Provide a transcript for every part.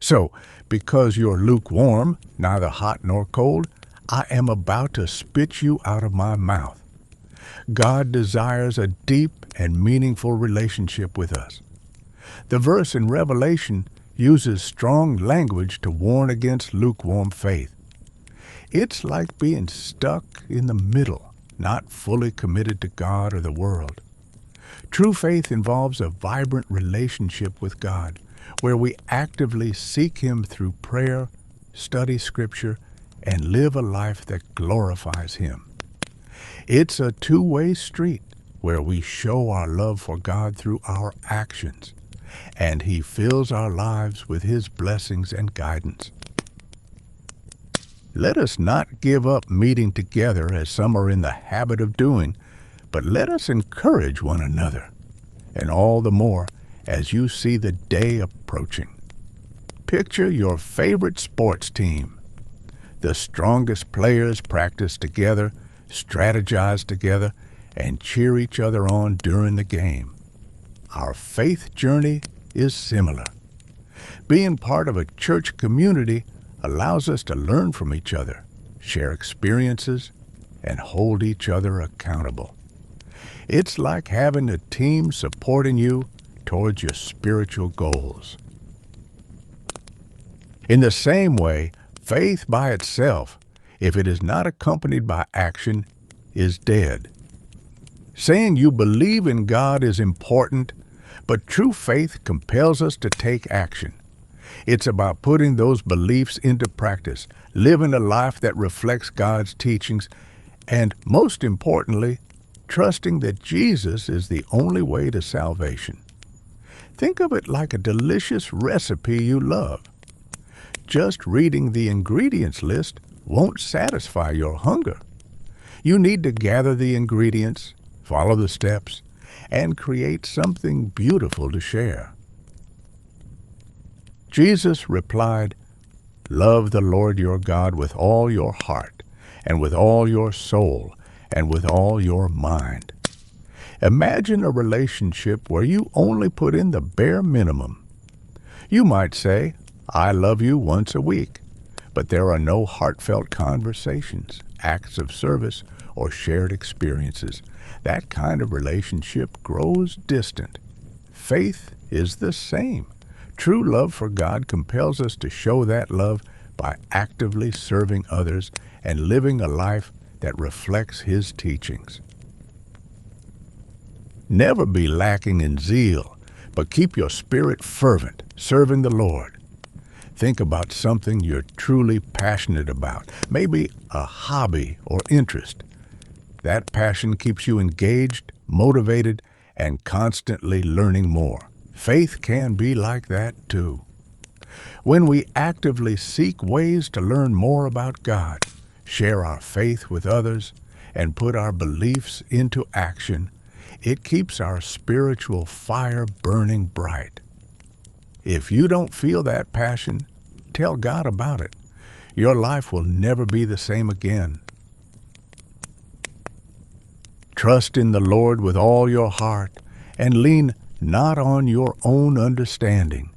So, because you're lukewarm, neither hot nor cold, I am about to spit you out of my mouth. God desires a deep and meaningful relationship with us. The verse in Revelation uses strong language to warn against lukewarm faith. It's like being stuck in the middle, not fully committed to God or the world. True faith involves a vibrant relationship with God, where we actively seek Him through prayer, study Scripture, and live a life that glorifies Him. It's a two-way street where we show our love for God through our actions, and He fills our lives with His blessings and guidance. Let us not give up meeting together as some are in the habit of doing, but let us encourage one another, and all the more as you see the day approaching. Picture your favorite sports team. The strongest players practice together, strategize together, and cheer each other on during the game. Our faith journey is similar. Being part of a church community allows us to learn from each other, share experiences, and hold each other accountable. It's like having a team supporting you towards your spiritual goals. In the same way, faith by itself, if it is not accompanied by action, is dead. Saying you believe in God is important, but true faith compels us to take action. It's about putting those beliefs into practice, living a life that reflects God's teachings, and most importantly, trusting that Jesus is the only way to salvation. Think of it like a delicious recipe you love. Just reading the ingredients list won't satisfy your hunger. You need to gather the ingredients, follow the steps, and create something beautiful to share. Jesus replied, "Love the Lord your God with all your heart, and with all your soul, and with all your mind." Imagine a relationship where you only put in the bare minimum. You might say, "I love you" once a week, but there are no heartfelt conversations, acts of service, or shared experiences. That kind of relationship grows distant. Faith is the same. True love for God compels us to show that love by actively serving others and living a life that reflects His teachings. Never be lacking in zeal, but keep your spirit fervent, serving the Lord. Think about something you're truly passionate about, maybe a hobby or interest. That passion keeps you engaged, motivated, and constantly learning more. Faith can be like that too. When we actively seek ways to learn more about God, share our faith with others, and put our beliefs into action, it keeps our spiritual fire burning bright. If you don't feel that passion, tell God about it. Your life will never be the same again. Trust in the Lord with all your heart, and lean not on your own understanding.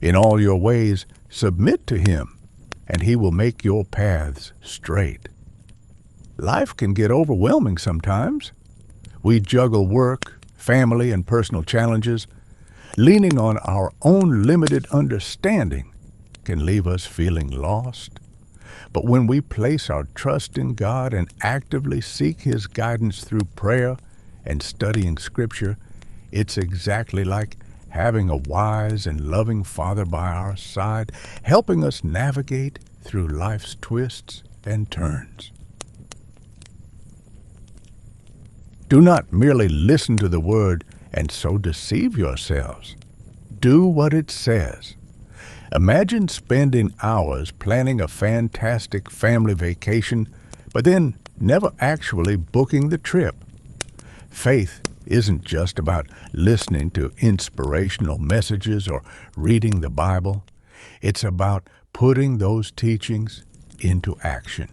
In all your ways, submit to Him, and He will make your paths straight. Life can get overwhelming sometimes. We juggle work, family, and personal challenges. Leaning on our own limited understanding can leave us feeling lost. But when we place our trust in God and actively seek His guidance through prayer and studying Scripture, it's exactly like having a wise and loving Father by our side, helping us navigate through life's twists and turns. Do not merely listen to the Word and so deceive yourselves. Do what it says. Imagine spending hours planning a fantastic family vacation, but then never actually booking the trip. Faith isn't just about listening to inspirational messages or reading the Bible. It's about putting those teachings into action.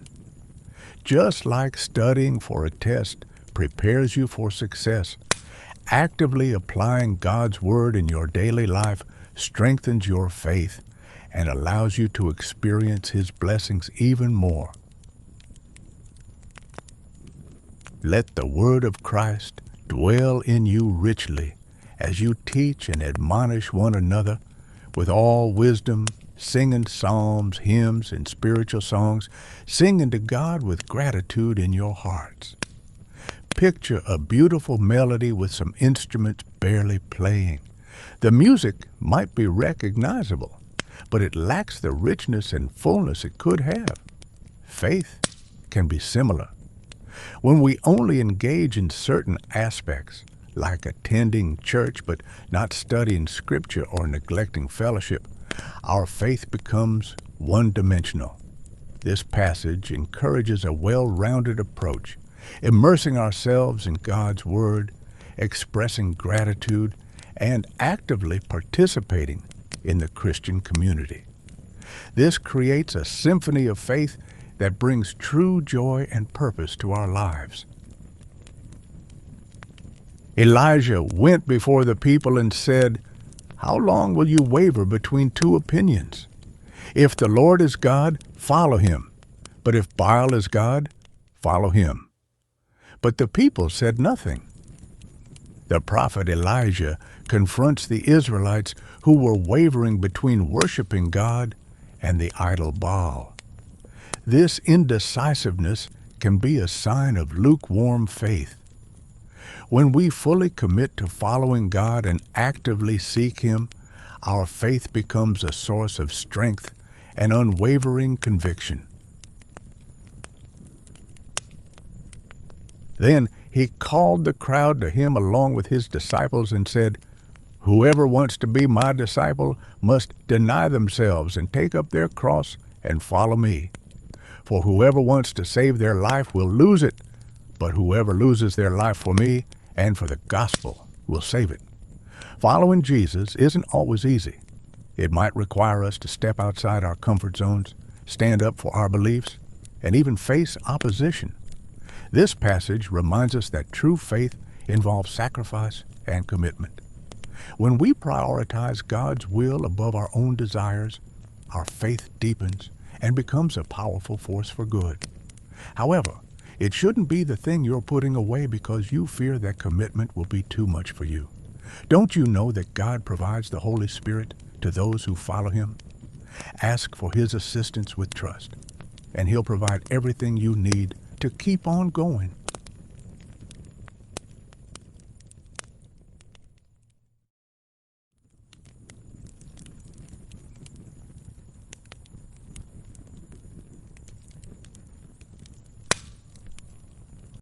Just like studying for a test prepares you for success, actively applying God's Word in your daily life strengthens your faith and allows you to experience His blessings even more. Let the word of Christ dwell in you richly as you teach and admonish one another with all wisdom, singing psalms, hymns, and spiritual songs, singing to God with gratitude in your hearts. Picture a beautiful melody with some instruments barely playing. The music might be recognizable, but it lacks the richness and fullness it could have. Faith can be similar. When we only engage in certain aspects, like attending church but not studying Scripture or neglecting fellowship, our faith becomes one-dimensional. This passage encourages a well-rounded approach, immersing ourselves in God's Word, expressing gratitude, and actively participating in the Christian community. This creates a symphony of faith that brings true joy and purpose to our lives. Elijah went before the people and said, "How long will you waver between two opinions? If the Lord is God, follow him. But if Baal is God, follow him." But the people said nothing. The prophet Elijah confronts the Israelites who were wavering between worshiping God and the idol Baal. This indecisiveness can be a sign of lukewarm faith. When we fully commit to following God and actively seek Him, our faith becomes a source of strength and unwavering conviction. Then He called the crowd to Him along with His disciples and said, "Whoever wants to be my disciple must deny themselves and take up their cross and follow me. For whoever wants to save their life will lose it, but whoever loses their life for me and for the gospel will save it." Following Jesus isn't always easy. It might require us to step outside our comfort zones, stand up for our beliefs, and even face opposition. This passage reminds us that true faith involves sacrifice and commitment. When we prioritize God's will above our own desires, our faith deepens and becomes a powerful force for good. However, it shouldn't be the thing you're putting away because you fear that commitment will be too much for you. Don't you know that God provides the Holy Spirit to those who follow Him? Ask for His assistance with trust, and He'll provide everything you need to keep on going.